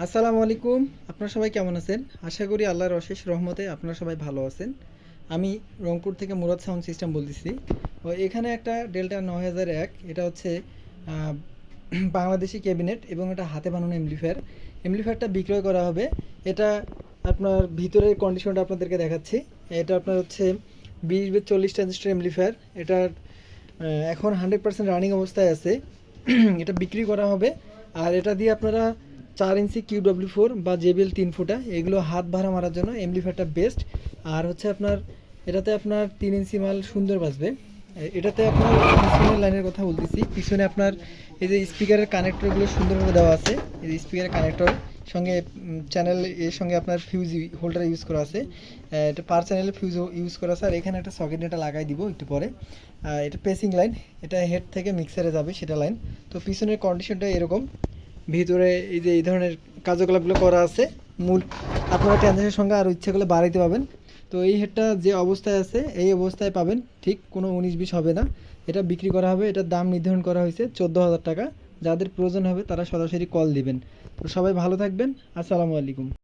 আসসালামু আলাইকুম। আপনারা সবাই কেমন আছেন? আশা করি আল্লাহর অশেষ রহমতে আপনারা সবাই ভালো আছেন। আমি রংপুর থেকে মুরাদ সাউন্ড সিস্টেম বলতেছি। এখানে একটা ডেল্টা 9001, এটা হচ্ছে আহ, বাংলাদেশি ক্যাবিনেট এবং এটা হাতে বানানো এমপ্লিফায়ার। এমপ্লিফায়ারটা বিক্রয় করা হবে। এটা আপনার ভিতরের কন্ডিশনটা আপনাদেরকে দেখাচ্ছি। এটা আপনার হচ্ছে 20-40 ট্রানজিস্টার এমপ্লিফায়ার। এটার এখন 100% রানিং অবস্থায় আছে। এটা বিক্রি করা হবে। আর এটা দিয়ে আপনারা 4 ইঞ্চি QW4 বা JBL 3 ফুটা এগুলো হাত ভাড়া মারার জন্য এমপ্লিফায়ারটা বেস্ট। আর হচ্ছে আপনার এটাতে আপনার 3 ইঞ্চি মাল সুন্দর বাজবে। এটাতে আপনার পিছনের লাইনের কথা বলতেছি। পিছনে আপনার এই যে স্পিকারের কানেক্টরগুলো সুন্দরভাবে দেওয়া আছে। এই যে স্পিকারের কানেক্টর সঙ্গে চ্যানেল এর সঙ্গে আপনার ফিউজ হোল্ডার ইউজ করা আছে। এটা পার চ্যানেলে ফিউজ ইউজ করা আছে। আর এখানে একটা সকেট এটা লাগাই দিব একটু পরে। এটা পেসিং লাইন, এটা হেড থেকে মিক্সারে যাবে সেটা লাইন। তো পিছনের কন্ডিশনটা এরকম। ভিতরে এই যে এই ধরনের কার্যকলাপগুলো করা আছে। মূল আপনারা ট্রানজ্যাকশনের সঙ্গে আরও ইচ্ছা করলে বাড়াইতে পাবেন। তো এই হেডটা যে অবস্থায় আছে এই অবস্থায় পাবেন, ঠিক কোনো 19-20 হবে না। এটা বিক্রি করা হবে। এটার দাম নির্ধারণ করা হয়েছে 14,000 টাকা। যাদের প্রয়োজন হবে তারা সরাসরি কল দিবেন। তো সবাই ভালো থাকবেন। আসসালামু আলাইকুম।